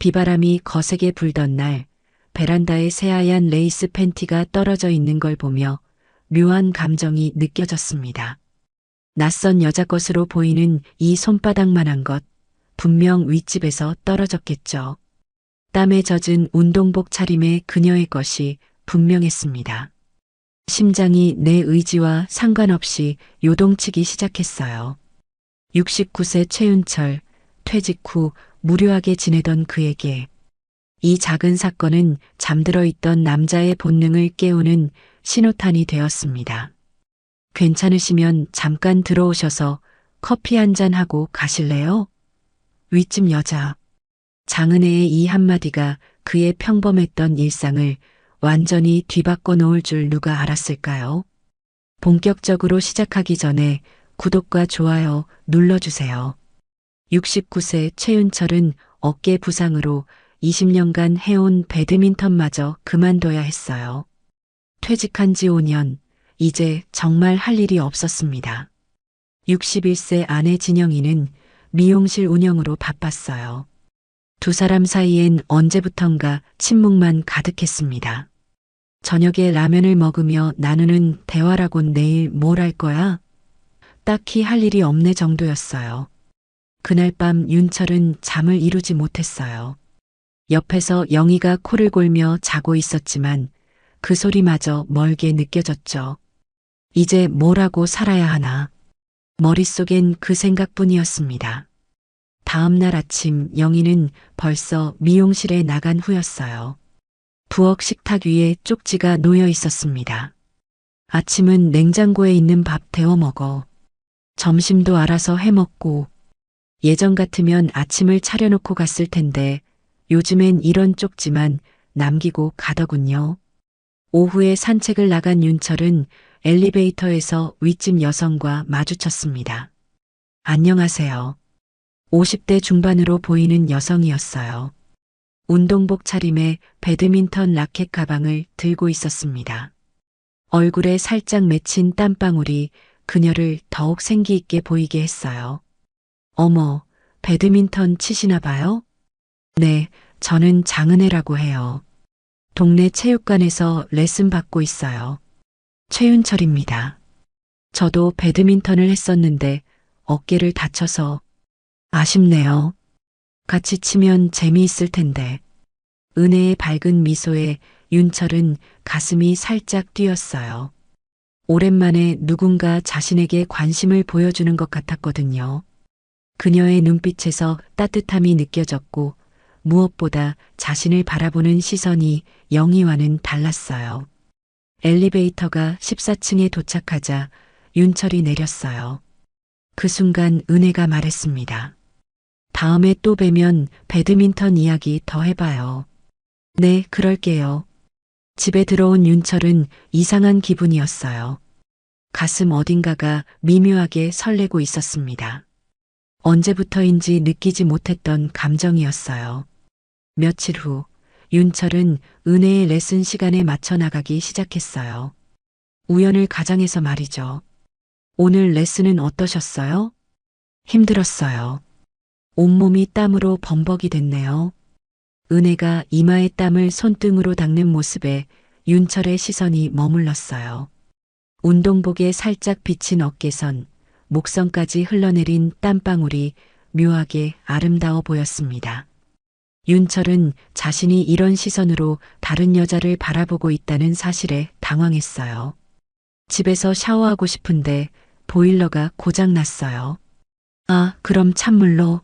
비바람이 거세게 불던 날 베란다에 새하얀 레이스 팬티가 떨어져 있는 걸 보며 묘한 감정이 느껴졌습니다. 낯선 여자 것으로 보이는 이 손바닥만한 것, 분명 윗집에서 떨어졌겠죠. 땀에 젖은 운동복 차림의 그녀의 것이 분명했습니다. 심장이 내 의지와 상관없이 요동치기 시작했어요. 69세 최윤철, 퇴직 후 무료하게 지내던 그에게 이 작은 사건은 잠들어 있던 남자의 본능을 깨우는 신호탄이 되었습니다. 괜찮으시면 잠깐 들어오셔서 커피 한잔 하고 가실래요? 윗집 여자. 장은혜의 이 한마디가 그의 평범했던 일상을 완전히 뒤바꿔 놓을 줄 누가 알았을까요? 본격적으로 시작하기 전에 구독과 좋아요 눌러주세요. 69세 최윤철은 어깨 부상으로 20년간 해온 배드민턴마저 그만둬야 했어요. 퇴직한 지 5년, 이제 정말 할 일이 없었습니다. 61세 아내 진영이는 미용실 운영으로 바빴어요. 두 사람 사이엔 언제부턴가 침묵만 가득했습니다. 저녁에 라면을 먹으며 나누는 대화라곤 내일 뭘 할 거야? 딱히 할 일이 없네 정도였어요. 그날 밤 윤철은 잠을 이루지 못했어요. 옆에서 영희가 코를 골며 자고 있었지만 그 소리마저 멀게 느껴졌죠. 이제 뭘 하고 살아야 하나. 머릿속엔 그 생각뿐이었습니다. 다음 날 아침 영희는 벌써 미용실에 나간 후였어요. 부엌 식탁 위에 쪽지가 놓여 있었습니다. 아침은 냉장고에 있는 밥 데워 먹어. 점심도 알아서 해 먹고. 예전 같으면 아침을 차려놓고 갔을 텐데 요즘엔 이런 쪽지만 남기고 가더군요. 오후에 산책을 나간 윤철은 엘리베이터에서 윗집 여성과 마주쳤습니다. 안녕하세요. 50대 중반으로 보이는 여성이었어요. 운동복 차림에 배드민턴 라켓 가방을 들고 있었습니다. 얼굴에 살짝 맺힌 땀방울이 그녀를 더욱 생기 있게 보이게 했어요. 어머, 배드민턴 치시나 봐요? 네, 저는 장은혜라고 해요. 동네 체육관에서 레슨 받고 있어요. 최윤철입니다. 저도 배드민턴을 했었는데 어깨를 다쳐서 아쉽네요. 같이 치면 재미있을 텐데. 은혜의 밝은 미소에 윤철은 가슴이 살짝 뛰었어요. 오랜만에 누군가 자신에게 관심을 보여주는 것 같았거든요. 그녀의 눈빛에서 따뜻함이 느껴졌고 무엇보다 자신을 바라보는 시선이 영희와는 달랐어요. 엘리베이터가 14층에 도착하자 윤철이 내렸어요. 그 순간 은혜가 말했습니다. 다음에 또 뵈면 배드민턴 이야기 더 해봐요. 네, 그럴게요. 집에 들어온 윤철은 이상한 기분이었어요. 가슴 어딘가가 미묘하게 설레고 있었습니다. 언제부터인지 느끼지 못했던 감정이었어요. 며칠 후 윤철은 은혜의 레슨 시간에 맞춰 나가기 시작했어요. 우연을 가장해서 말이죠. 오늘 레슨은 어떠셨어요? 힘들었어요. 온몸이 땀으로 범벅이 됐네요. 은혜가 이마의 땀을 손등으로 닦는 모습에 윤철의 시선이 머물렀어요. 운동복에 살짝 비친 어깨선, 목선까지 흘러내린 땀방울이 묘하게 아름다워 보였습니다. 윤철은 자신이 이런 시선으로 다른 여자를 바라보고 있다는 사실에 당황했어요. 집에서 샤워하고 싶은데 보일러가 고장났어요. 아, 그럼 찬물로?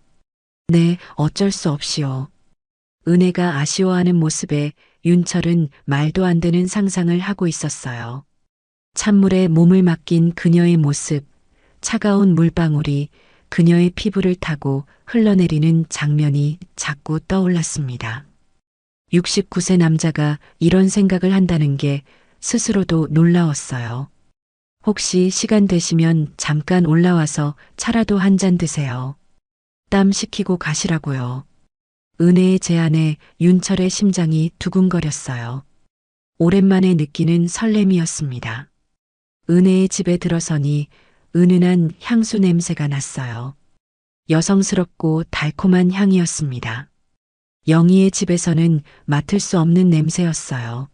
네, 어쩔 수 없이요. 은혜가 아쉬워하는 모습에 윤철은 말도 안 되는 상상을 하고 있었어요. 찬물에 몸을 맡긴 그녀의 모습, 차가운 물방울이 그녀의 피부를 타고 흘러내리는 장면이 자꾸 떠올랐습니다. 69세 남자가 이런 생각을 한다는 게 스스로도 놀라웠어요. 혹시 시간 되시면 잠깐 올라와서 차라도 한 잔 드세요. 땀 식히고 가시라고요. 은혜의 제안에 윤철의 심장이 두근거렸어요. 오랜만에 느끼는 설렘이었습니다. 은혜의 집에 들어서니 은은한 향수 냄새가 났어요. 여성스럽고 달콤한 향이었습니다. 영희의 집에서는 맡을 수 없는 냄새였어요.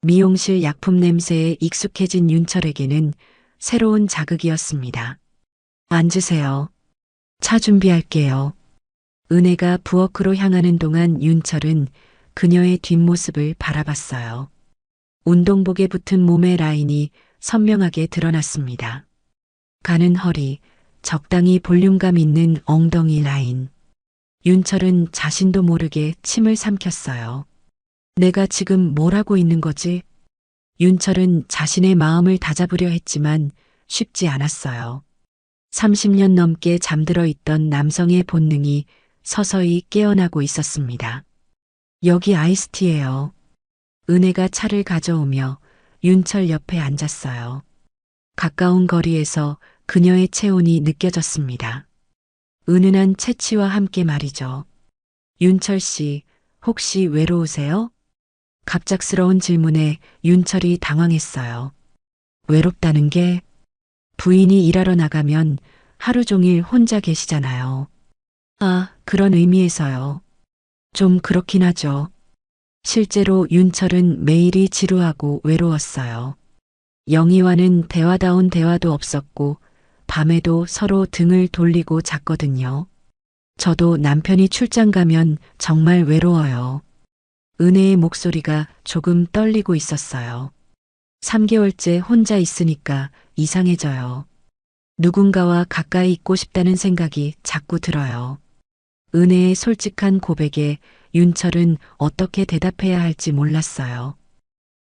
미용실 약품 냄새에 익숙해진 윤철에게는 새로운 자극이었습니다. 앉으세요. 차 준비할게요. 은혜가 부엌으로 향하는 동안 윤철은 그녀의 뒷모습을 바라봤어요. 운동복에 붙은 몸의 라인이 선명하게 드러났습니다. 가는 허리, 적당히 볼륨감 있는 엉덩이 라인. 윤철은 자신도 모르게 침을 삼켰어요. 내가 지금 뭘 하고 있는 거지? 윤철은 자신의 마음을 다잡으려 했지만 쉽지 않았어요. 30년 넘게 잠들어 있던 남성의 본능이 서서히 깨어나고 있었습니다. 여기 아이스티예요. 은혜가 차를 가져오며 윤철 옆에 앉았어요. 가까운 거리에서 그녀의 체온이 느껴졌습니다. 은은한 채취와 함께 말이죠. 윤철 씨, 혹시 외로우세요? 갑작스러운 질문에 윤철이 당황했어요. 외롭다는 게 부인이 일하러 나가면 하루 종일 혼자 계시잖아요. 아, 그런 의미에서요. 좀 그렇긴 하죠. 실제로 윤철은 매일이 지루하고 외로웠어요. 영희와는 대화다운 대화도 없었고 밤에도 서로 등을 돌리고 잤거든요. 저도 남편이 출장 가면 정말 외로워요. 은혜의 목소리가 조금 떨리고 있었어요. 3개월째 혼자 있으니까 이상해져요. 누군가와 가까이 있고 싶다는 생각이 자꾸 들어요. 은혜의 솔직한 고백에 윤철은 어떻게 대답해야 할지 몰랐어요.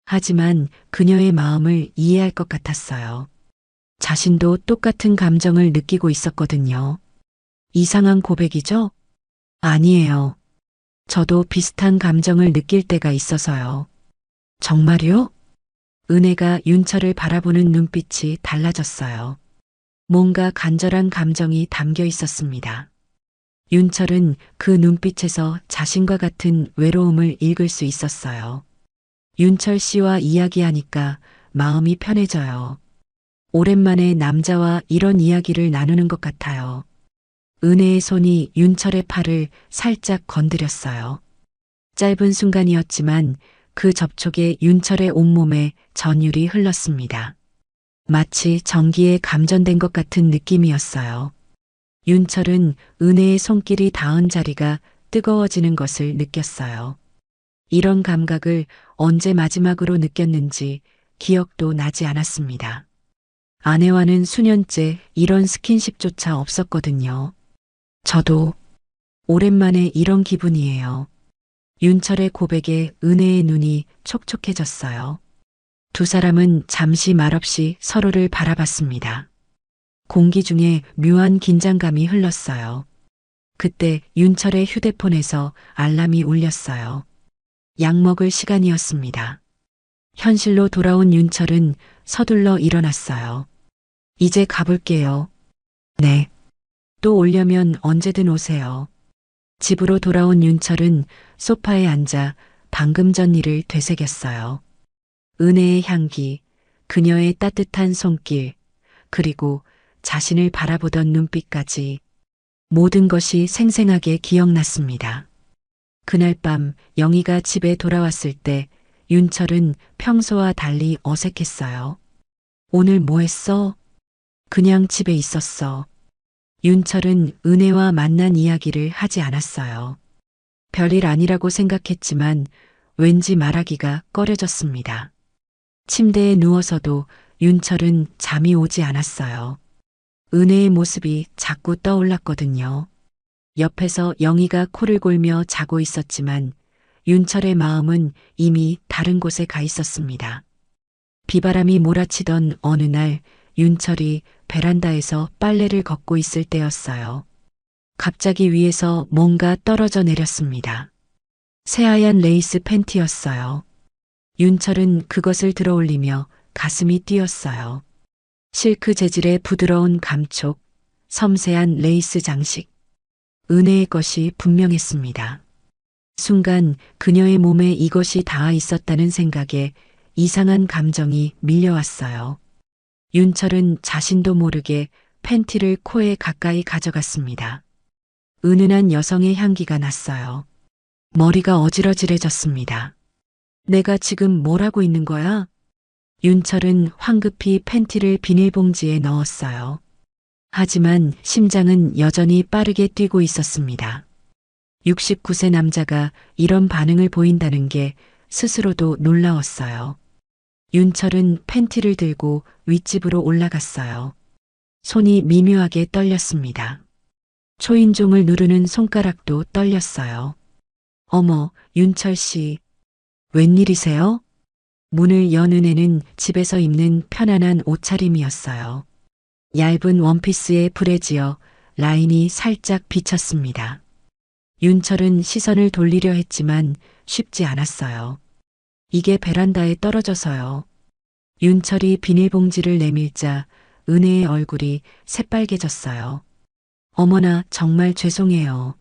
하지만 그녀의 마음을 이해할 것 같았어요. 자신도 똑같은 감정을 느끼고 있었거든요. 이상한 고백이죠? 아니에요. 저도 비슷한 감정을 느낄 때가 있어서요. 정말요? 은혜가 윤철을 바라보는 눈빛이 달라졌어요. 뭔가 간절한 감정이 담겨 있었습니다. 윤철은 그 눈빛에서 자신과 같은 외로움을 읽을 수 있었어요. 윤철 씨와 이야기하니까 마음이 편해져요. 오랜만에 남자와 이런 이야기를 나누는 것 같아요. 은혜의 손이 윤철의 팔을 살짝 건드렸어요. 짧은 순간이었지만 그 접촉에 윤철의 온몸에 전율이 흘렀습니다. 마치 전기에 감전된 것 같은 느낌이었어요. 윤철은 은혜의 손길이 닿은 자리가 뜨거워지는 것을 느꼈어요. 이런 감각을 언제 마지막으로 느꼈는지 기억도 나지 않았습니다. 아내와는 수년째 이런 스킨십조차 없었거든요. 저도 오랜만에 이런 기분이에요. 윤철의 고백에 은혜의 눈이 촉촉해졌어요. 두 사람은 잠시 말없이 서로를 바라봤습니다. 공기 중에 묘한 긴장감이 흘렀어요. 그때 윤철의 휴대폰에서 알람이 울렸어요. 약 먹을 시간이었습니다. 현실로 돌아온 윤철은 서둘러 일어났어요. 이제 가볼게요. 네. 또 오려면 언제든 오세요. 집으로 돌아온 윤철은 소파에 앉아 방금 전 일을 되새겼어요. 은혜의 향기, 그녀의 따뜻한 손길, 그리고 자신을 바라보던 눈빛까지 모든 것이 생생하게 기억났습니다. 그날 밤 영희가 집에 돌아왔을 때 윤철은 평소와 달리 어색했어요. 오늘 뭐 했어? 그냥 집에 있었어. 윤철은 은혜와 만난 이야기를 하지 않았어요. 별일 아니라고 생각했지만 왠지 말하기가 꺼려졌습니다. 침대에 누워서도 윤철은 잠이 오지 않았어요. 은혜의 모습이 자꾸 떠올랐거든요. 옆에서 영희가 코를 골며 자고 있었지만 윤철의 마음은 이미 다른 곳에 가 있었습니다. 비바람이 몰아치던 어느 날 윤철이 베란다에서 빨래를 걷고 있을 때였어요. 갑자기 위에서 뭔가 떨어져 내렸습니다. 새하얀 레이스 팬티였어요. 윤철은 그것을 들어올리며 가슴이 뛰었어요. 실크 재질의 부드러운 감촉, 섬세한 레이스 장식. 은혜의 것이 분명했습니다. 순간 그녀의 몸에 이것이 닿아 있었다는 생각에 이상한 감정이 밀려왔어요. 윤철은 자신도 모르게 팬티를 코에 가까이 가져갔습니다. 은은한 여성의 향기가 났어요. 머리가 어지러질해졌습니다. 내가 지금 뭘 하고 있는 거야? 윤철은 황급히 팬티를 비닐봉지에 넣었어요. 하지만 심장은 여전히 빠르게 뛰고 있었습니다. 69세 남자가 이런 반응을 보인다는 게 스스로도 놀라웠어요. 윤철은 팬티를 들고 윗집으로 올라갔어요. 손이 미묘하게 떨렸습니다. 초인종을 누르는 손가락도 떨렸어요. 어머, 윤철 씨. 웬일이세요? 문을 연 은혜는 집에서 입는 편안한 옷차림이었어요. 얇은 원피스에 불에 지어 라인이 살짝 비쳤습니다. 윤철은 시선을 돌리려 했지만 쉽지 않았어요. 이게 베란다에 떨어져서요. 윤철이 비닐봉지를 내밀자 은혜의 얼굴이 새빨개졌어요. 어머나, 정말 죄송해요.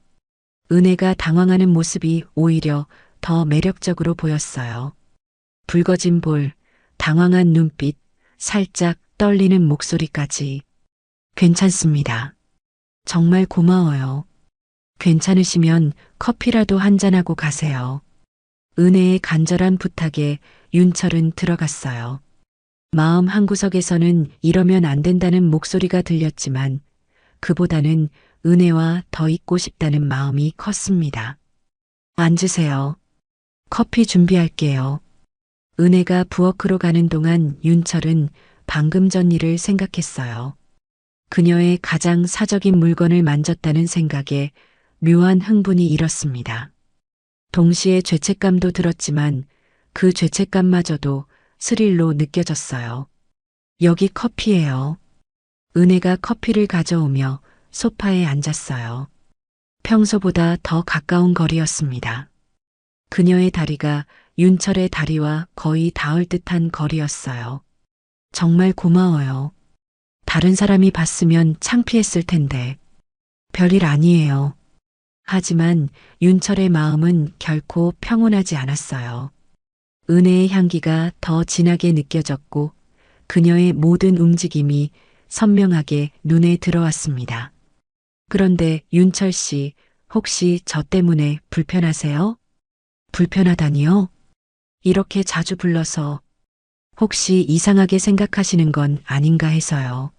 은혜가 당황하는 모습이 오히려 더 매력적으로 보였어요. 붉어진 볼, 당황한 눈빛, 살짝 떨리는 목소리까지. 괜찮습니다. 정말 고마워요. 괜찮으시면 커피라도 한잔하고 가세요. 은혜의 간절한 부탁에 윤철은 들어갔어요. 마음 한구석에서는 이러면 안 된다는 목소리가 들렸지만 그보다는 은혜와 더 있고 싶다는 마음이 컸습니다. 앉으세요. 커피 준비할게요. 은혜가 부엌으로 가는 동안 윤철은 방금 전 일을 생각했어요. 그녀의 가장 사적인 물건을 만졌다는 생각에 묘한 흥분이 일었습니다. 동시에 죄책감도 들었지만 그 죄책감마저도 스릴로 느껴졌어요. 여기 커피예요. 은혜가 커피를 가져오며 소파에 앉았어요. 평소보다 더 가까운 거리였습니다. 그녀의 다리가 윤철의 다리와 거의 닿을 듯한 거리였어요. 정말 고마워요. 다른 사람이 봤으면 창피했을 텐데. 별일 아니에요. 하지만 윤철의 마음은 결코 평온하지 않았어요. 은혜의 향기가 더 진하게 느껴졌고 그녀의 모든 움직임이 선명하게 눈에 들어왔습니다. 그런데 윤철 씨, 혹시 저 때문에 불편하세요? 불편하다니요? 이렇게 자주 불러서 혹시 이상하게 생각하시는 건 아닌가 해서요.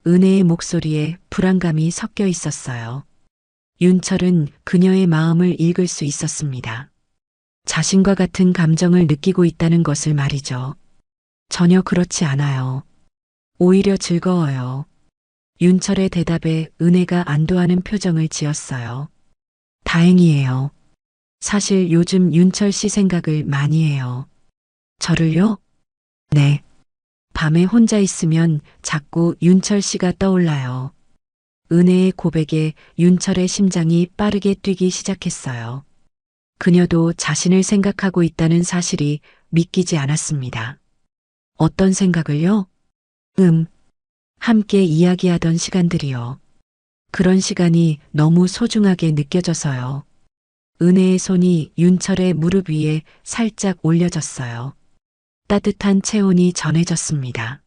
은혜의 목소리에 불안감이 섞여 있었어요. 윤철은 그녀의 마음을 읽을 수 있었습니다. 자신과 같은 감정을 느끼고 있다는 것을 말이죠. 전혀 그렇지 않아요. 오히려 즐거워요. 윤철의 대답에 은혜가 안도하는 표정을 지었어요. 다행이에요. 사실 요즘 윤철 씨 생각을 많이 해요. 저를요? 네. 밤에 혼자 있으면 자꾸 윤철 씨가 떠올라요. 은혜의 고백에 윤철의 심장이 빠르게 뛰기 시작했어요. 그녀도 자신을 생각하고 있다는 사실이 믿기지 않았습니다. 어떤 생각을요? 함께 이야기하던 시간들이요. 그런 시간이 너무 소중하게 느껴져서요. 은혜의 손이 윤철의 무릎 위에 살짝 올려졌어요. 따뜻한 체온이 전해졌습니다.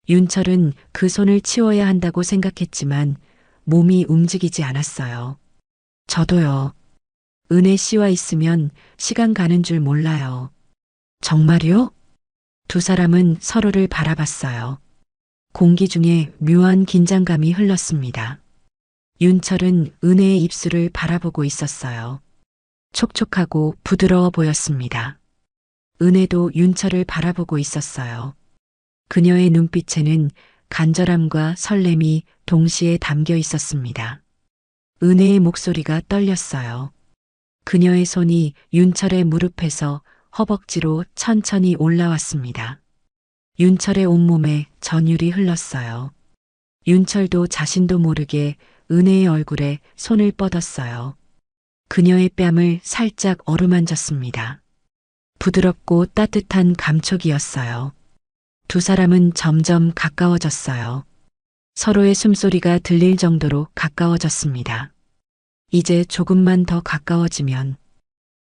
윤철은 그 손을 치워야 한다고 생각했지만 몸이 움직이지 않았어요. 저도요. 은혜 씨와 있으면 시간 가는 줄 몰라요. 정말요? 두 사람은 서로를 바라봤어요. 공기 중에 묘한 긴장감이 흘렀습니다. 윤철은 은혜의 입술을 바라보고 있었어요. 촉촉하고 부드러워 보였습니다. 은혜도 윤철을 바라보고 있었어요. 그녀의 눈빛에는 간절함과 설렘이 동시에 담겨 있었습니다. 은혜의 목소리가 떨렸어요. 그녀의 손이 윤철의 무릎에서 허벅지로 천천히 올라왔습니다. 윤철의 온몸에 전율이 흘렀어요. 윤철도 자신도 모르게 은혜의 얼굴에 손을 뻗었어요. 그녀의 뺨을 살짝 어루만졌습니다. 부드럽고 따뜻한 감촉이었어요. 두 사람은 점점 가까워졌어요. 서로의 숨소리가 들릴 정도로 가까워졌습니다. 이제 조금만 더 가까워지면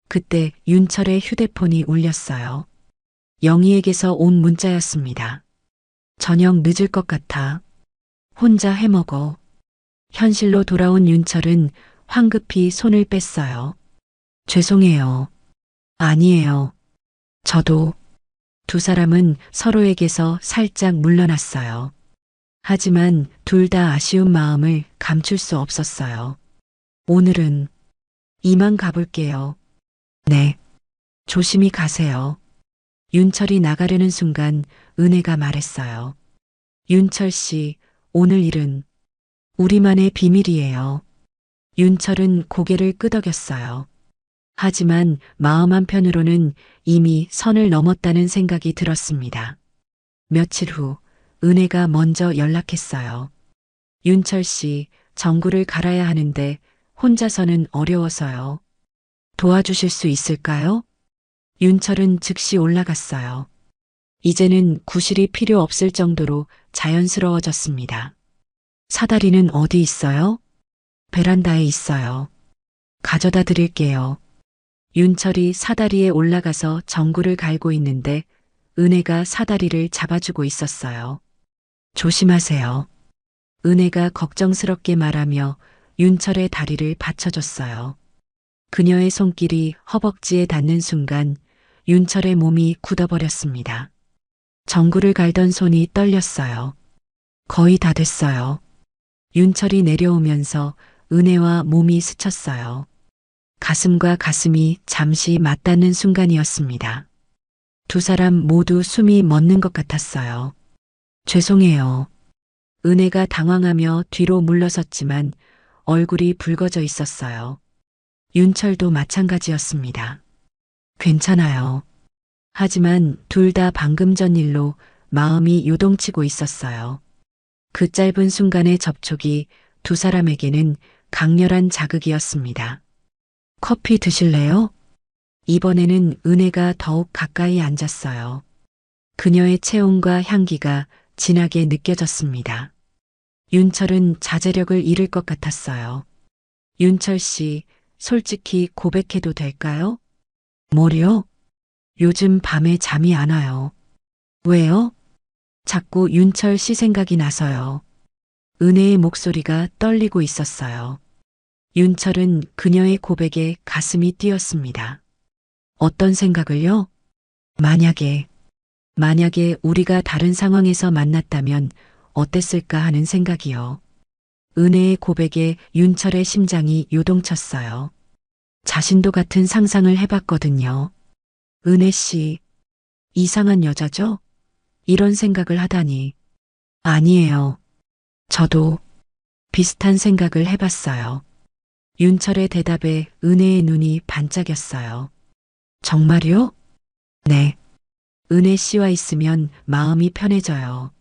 그때 윤철의 휴대폰이 울렸어요. 영희에게서 온 문자였습니다. 저녁 늦을 것 같아. 혼자 해먹어. 현실로 돌아온 윤철은 황급히 손을 뺐어요. 죄송해요. 아니에요. 저도. 두 사람은 서로에게서 살짝 물러났어요. 하지만 둘 다 아쉬운 마음을 감출 수 없었어요. 오늘은 이만 가볼게요. 네. 조심히 가세요. 윤철이 나가려는 순간 은혜가 말했어요. 윤철 씨, 오늘 일은 우리만의 비밀이에요. 윤철은 고개를 끄덕였어요. 하지만 마음 한편으로는 이미 선을 넘었다는 생각이 들었습니다. 며칠 후 은혜가 먼저 연락했어요. 윤철 씨, 전구를 갈아야 하는데 혼자서는 어려워서요. 도와주실 수 있을까요? 윤철은 즉시 올라갔어요. 이제는 구실이 필요 없을 정도로 자연스러워졌습니다. 사다리는 어디 있어요? 베란다에 있어요. 가져다 드릴게요. 윤철이 사다리에 올라가서 전구를 갈고 있는데 은혜가 사다리를 잡아주고 있었어요. 조심하세요. 은혜가 걱정스럽게 말하며 윤철의 다리를 받쳐줬어요. 그녀의 손길이 허벅지에 닿는 순간 윤철의 몸이 굳어버렸습니다. 전구를 갈던 손이 떨렸어요. 거의 다 됐어요. 윤철이 내려오면서 은혜와 몸이 스쳤어요. 가슴과 가슴이 잠시 맞닿는 순간이었습니다. 두 사람 모두 숨이 멎는 것 같았어요. 죄송해요. 은혜가 당황하며 뒤로 물러섰지만 얼굴이 붉어져 있었어요. 윤철도 마찬가지였습니다. 괜찮아요. 하지만 둘 다 방금 전 일로 마음이 요동치고 있었어요. 그 짧은 순간의 접촉이 두 사람에게는 강렬한 자극이었습니다. 커피 드실래요? 이번에는 은혜가 더욱 가까이 앉았어요. 그녀의 체온과 향기가 진하게 느껴졌습니다. 윤철은 자제력을 잃을 것 같았어요. 윤철 씨, 솔직히 고백해도 될까요? 뭐요? 요즘 밤에 잠이 안 와요. 왜요? 자꾸 윤철 씨 생각이 나서요. 은혜의 목소리가 떨리고 있었어요. 윤철은 그녀의 고백에 가슴이 뛰었습니다. 어떤 생각을요? 만약에 우리가 다른 상황에서 만났다면 어땠을까 하는 생각이요. 은혜의 고백에 윤철의 심장이 요동쳤어요. 자신도 같은 상상을 해봤거든요. 은혜 씨, 이상한 여자죠? 이런 생각을 하다니. 아니에요. 저도 비슷한 생각을 해봤어요. 윤철의 대답에 은혜의 눈이 반짝였어요. 정말요? 네. 은혜 씨와 있으면 마음이 편해져요.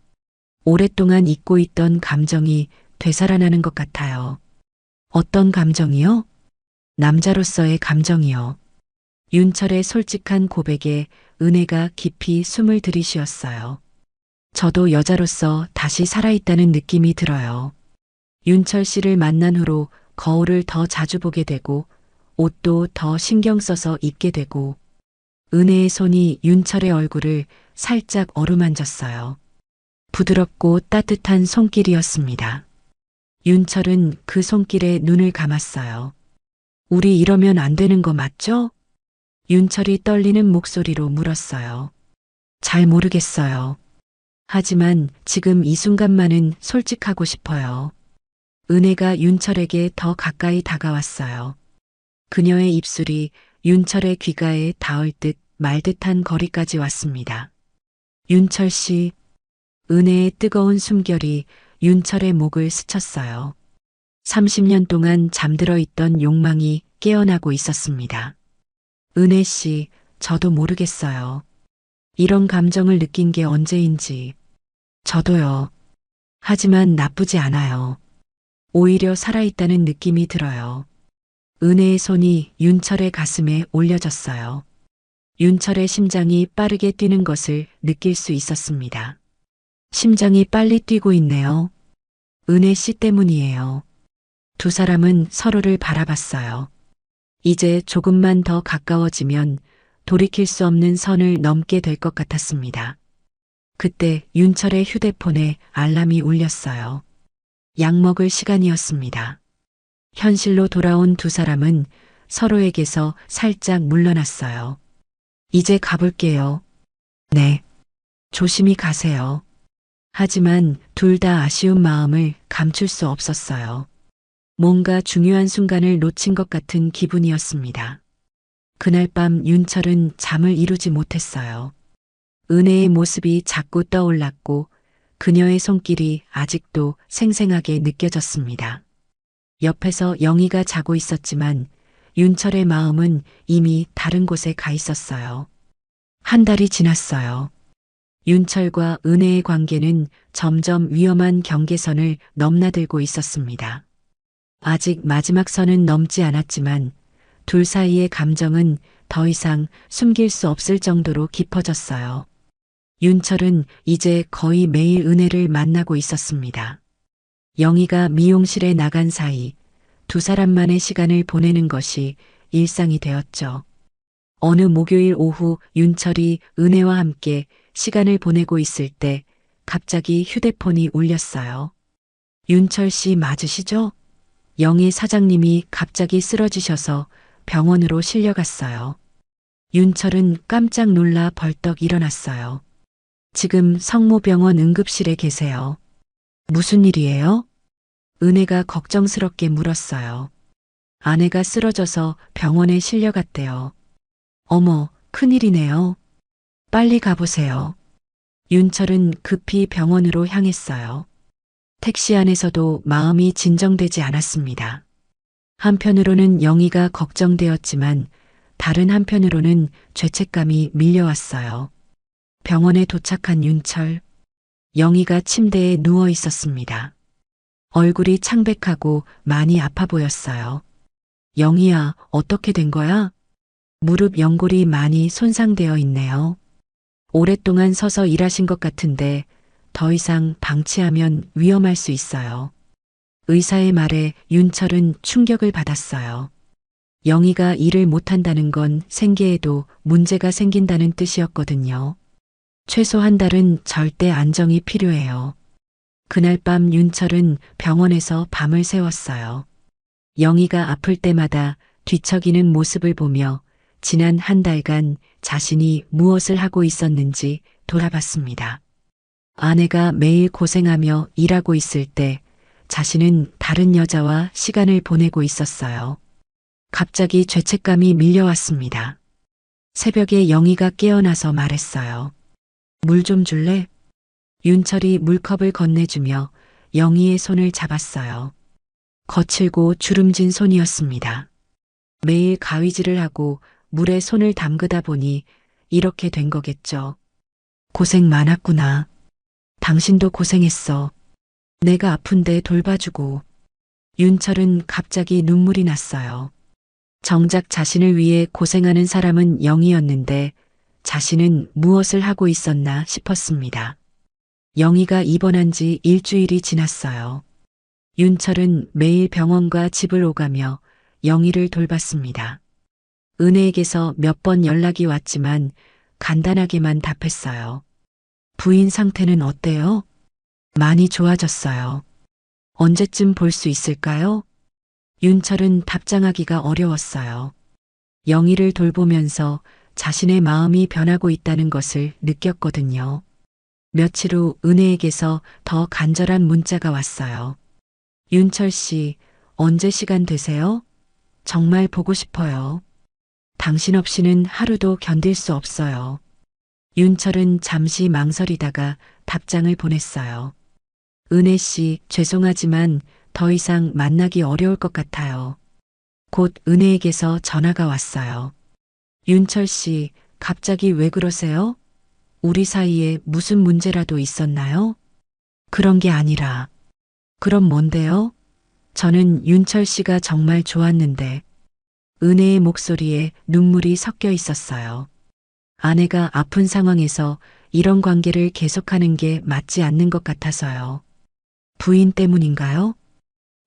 오랫동안 잊고 있던 감정이 되살아나는 것 같아요. 어떤 감정이요? 남자로서의 감정이요. 윤철의 솔직한 고백에 은혜가 깊이 숨을 들이쉬었어요. 저도 여자로서 다시 살아있다는 느낌이 들어요. 윤철 씨를 만난 후로 거울을 더 자주 보게 되고 옷도 더 신경 써서 입게 되고 은혜의 손이 윤철의 얼굴을 살짝 어루만졌어요. 부드럽고 따뜻한 손길이었습니다. 윤철은 그 손길에 눈을 감았어요. 우리 이러면 안 되는 거 맞죠? 윤철이 떨리는 목소리로 물었어요. 잘 모르겠어요. 하지만 지금 이 순간만은 솔직하고 싶어요. 은혜가 윤철에게 더 가까이 다가왔어요. 그녀의 입술이 윤철의 귓가에 닿을 듯 말 듯한 거리까지 왔습니다. 윤철 씨, 은혜의 뜨거운 숨결이 윤철의 목을 스쳤어요. 30년 동안 잠들어 있던 욕망이 깨어나고 있었습니다. 은혜 씨, 저도 모르겠어요. 이런 감정을 느낀 게 언제인지. 저도요. 하지만 나쁘지 않아요. 오히려 살아있다는 느낌이 들어요. 은혜의 손이 윤철의 가슴에 올려졌어요. 윤철의 심장이 빠르게 뛰는 것을 느낄 수 있었습니다. 심장이 빨리 뛰고 있네요. 은혜 씨 때문이에요. 두 사람은 서로를 바라봤어요. 이제 조금만 더 가까워지면 돌이킬 수 없는 선을 넘게 될 것 같았습니다. 그때 윤철의 휴대폰에 알람이 울렸어요. 약 먹을 시간이었습니다. 현실로 돌아온 두 사람은 서로에게서 살짝 물러났어요. 이제 가볼게요. 네. 조심히 가세요. 하지만 둘 다 아쉬운 마음을 감출 수 없었어요. 뭔가 중요한 순간을 놓친 것 같은 기분이었습니다. 그날 밤 윤철은 잠을 이루지 못했어요. 은혜의 모습이 자꾸 떠올랐고 그녀의 손길이 아직도 생생하게 느껴졌습니다. 옆에서 영희가 자고 있었지만 윤철의 마음은 이미 다른 곳에 가 있었어요. 한 달이 지났어요. 윤철과 은혜의 관계는 점점 위험한 경계선을 넘나들고 있었습니다. 아직 마지막 선은 넘지 않았지만 둘 사이의 감정은 더 이상 숨길 수 없을 정도로 깊어졌어요. 윤철은 이제 거의 매일 은혜를 만나고 있었습니다. 영희가 미용실에 나간 사이 두 사람만의 시간을 보내는 것이 일상이 되었죠. 어느 목요일 오후 윤철이 은혜와 함께 시간을 보내고 있을 때 갑자기 휴대폰이 울렸어요. 윤철 씨 맞으시죠? 영희 사장님이 갑자기 쓰러지셔서 병원으로 실려갔어요. 윤철은 깜짝 놀라 벌떡 일어났어요. 지금 성모병원 응급실에 계세요. 무슨 일이에요? 은혜가 걱정스럽게 물었어요. 아내가 쓰러져서 병원에 실려갔대요. 어머, 큰일이네요. 빨리 가보세요. 윤철은 급히 병원으로 향했어요. 택시 안에서도 마음이 진정되지 않았습니다. 한편으로는 영희가 걱정되었지만 다른 한편으로는 죄책감이 밀려왔어요. 병원에 도착한 윤철. 영희가 침대에 누워 있었습니다. 얼굴이 창백하고 많이 아파 보였어요. 영희야, 어떻게 된 거야? 무릎 연골이 많이 손상되어 있네요. 오랫동안 서서 일하신 것 같은데 더 이상 방치하면 위험할 수 있어요. 의사의 말에 윤철은 충격을 받았어요. 영희가 일을 못한다는 건 생계에도 문제가 생긴다는 뜻이었거든요. 최소 한 달은 절대 안정이 필요해요. 그날 밤 윤철은 병원에서 밤을 새웠어요. 영희가 아플 때마다 뒤척이는 모습을 보며 지난 한 달간 자신이 무엇을 하고 있었는지 돌아봤습니다. 아내가 매일 고생하며 일하고 있을 때 자신은 다른 여자와 시간을 보내고 있었어요. 갑자기 죄책감이 밀려왔습니다. 새벽에 영희가 깨어나서 말했어요. 물 좀 줄래? 윤철이 물컵을 건네주며 영희의 손을 잡았어요. 거칠고 주름진 손이었습니다. 매일 가위질을 하고 물에 손을 담그다 보니 이렇게 된 거겠죠. 고생 많았구나. 당신도 고생했어. 내가 아픈데 돌봐주고. 윤철은 갑자기 눈물이 났어요. 정작 자신을 위해 고생하는 사람은 영희였는데 자신은 무엇을 하고 있었나 싶었습니다. 영희가 입원한 지 일주일이 지났어요. 윤철은 매일 병원과 집을 오가며 영희를 돌봤습니다. 은혜에게서 몇 번 연락이 왔지만 간단하게만 답했어요. 부인 상태는 어때요? 많이 좋아졌어요. 언제쯤 볼 수 있을까요? 윤철은 답장하기가 어려웠어요. 영희를 돌보면서 자신의 마음이 변하고 있다는 것을 느꼈거든요. 며칠 후 은혜에게서 더 간절한 문자가 왔어요. 윤철 씨, 언제 시간 되세요? 정말 보고 싶어요. 당신 없이는 하루도 견딜 수 없어요. 윤철은 잠시 망설이다가 답장을 보냈어요. 은혜 씨, 죄송하지만 더 이상 만나기 어려울 것 같아요. 곧 은혜에게서 전화가 왔어요. 윤철 씨, 갑자기 왜 그러세요? 우리 사이에 무슨 문제라도 있었나요? 그런 게 아니라. 그럼 뭔데요? 저는 윤철 씨가 정말 좋았는데. 은혜의 목소리에 눈물이 섞여 있었어요. 아내가 아픈 상황에서 이런 관계를 계속하는 게 맞지 않는 것 같아서요. 부인 때문인가요?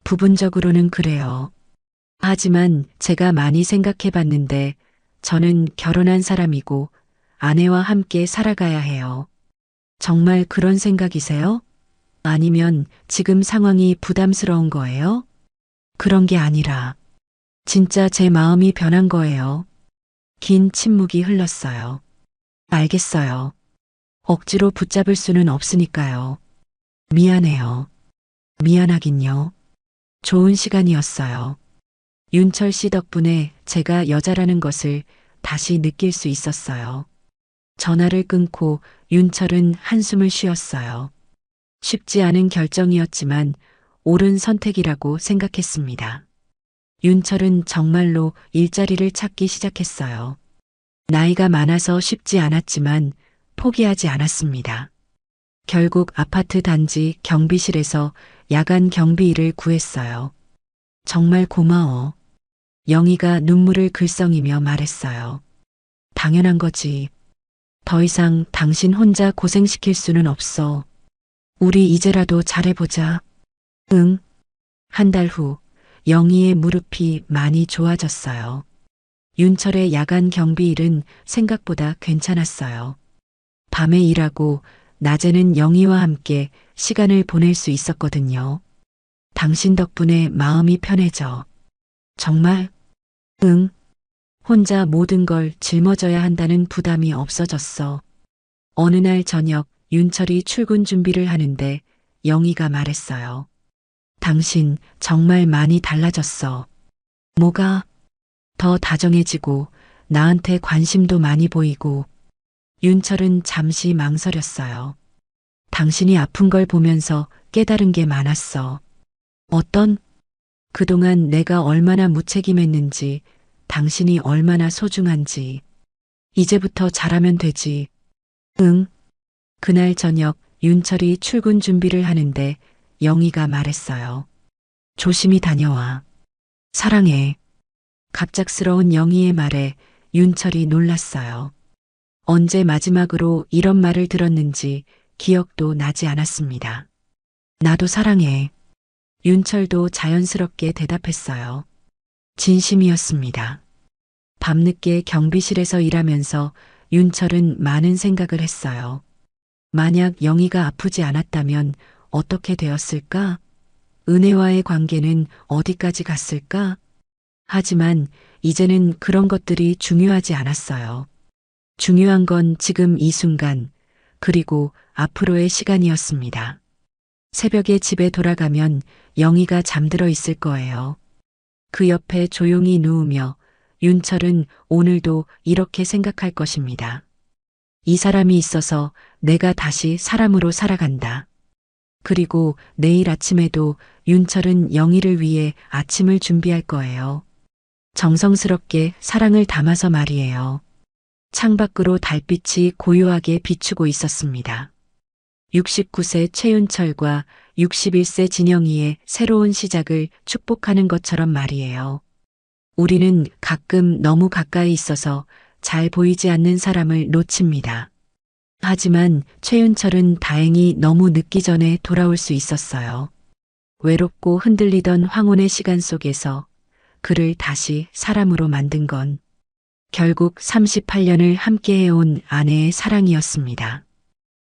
부분적으로는 그래요. 하지만 제가 많이 생각해 봤는데 저는 결혼한 사람이고 아내와 함께 살아가야 해요. 정말 그런 생각이세요? 아니면 지금 상황이 부담스러운 거예요? 그런 게 아니라 진짜 제 마음이 변한 거예요. 긴 침묵이 흘렀어요. 알겠어요. 억지로 붙잡을 수는 없으니까요. 미안해요. 미안하긴요. 좋은 시간이었어요. 윤철 씨 덕분에 제가 여자라는 것을 다시 느낄 수 있었어요. 전화를 끊고 윤철은 한숨을 쉬었어요. 쉽지 않은 결정이었지만 옳은 선택이라고 생각했습니다. 윤철은 정말로 일자리를 찾기 시작했어요. 나이가 많아서 쉽지 않았지만 포기하지 않았습니다. 결국 아파트 단지 경비실에서 야간 경비 일을 구했어요. 정말 고마워. 영희가 눈물을 글썽이며 말했어요. 당연한 거지. 더 이상 당신 혼자 고생시킬 수는 없어. 우리 이제라도 잘해보자. 응. 한 달 후, 영희의 무릎이 많이 좋아졌어요. 윤철의 야간 경비 일은 생각보다 괜찮았어요. 밤에 일하고 낮에는 영희와 함께 시간을 보낼 수 있었거든요. 당신 덕분에 마음이 편해져. 정말? 응. 혼자 모든 걸 짊어져야 한다는 부담이 없어졌어. 어느 날 저녁 윤철이 출근 준비를 하는데 영희가 말했어요. 당신 정말 많이 달라졌어. 뭐가? 더 다정해지고 나한테 관심도 많이 보이고. 윤철은 잠시 망설였어요. 당신이 아픈 걸 보면서 깨달은 게 많았어. 어떤? 그동안 내가 얼마나 무책임했는지, 당신이 얼마나 소중한지. 이제부터 잘하면 되지. 응. 그날 저녁 윤철이 출근 준비를 하는데 영희가 말했어요. 조심히 다녀와. 사랑해. 갑작스러운 영희의 말에 윤철이 놀랐어요. 언제 마지막으로 이런 말을 들었는지 기억도 나지 않았습니다. 나도 사랑해. 윤철도 자연스럽게 대답했어요. 진심이었습니다. 밤늦게 경비실에서 일하면서 윤철은 많은 생각을 했어요. 만약 영희가 아프지 않았다면 어떻게 되었을까? 은혜와의 관계는 어디까지 갔을까? 하지만 이제는 그런 것들이 중요하지 않았어요. 중요한 건 지금 이 순간, 그리고 앞으로의 시간이었습니다. 새벽에 집에 돌아가면 영희가 잠들어 있을 거예요. 그 옆에 조용히 누우며 윤철은 오늘도 이렇게 생각할 것입니다. 이 사람이 있어서 내가 다시 사람으로 살아간다. 그리고 내일 아침에도 윤철은 영희를 위해 아침을 준비할 거예요. 정성스럽게 사랑을 담아서 말이에요. 창밖으로 달빛이 고요하게 비추고 있었습니다. 69세 최윤철과 61세 진영이의 새로운 시작을 축복하는 것처럼 말이에요. 우리는 가끔 너무 가까이 있어서 잘 보이지 않는 사람을 놓칩니다. 하지만 최윤철은 다행히 너무 늦기 전에 돌아올 수 있었어요. 외롭고 흔들리던 황혼의 시간 속에서 그를 다시 사람으로 만든 건 결국 38년을 함께해온 아내의 사랑이었습니다.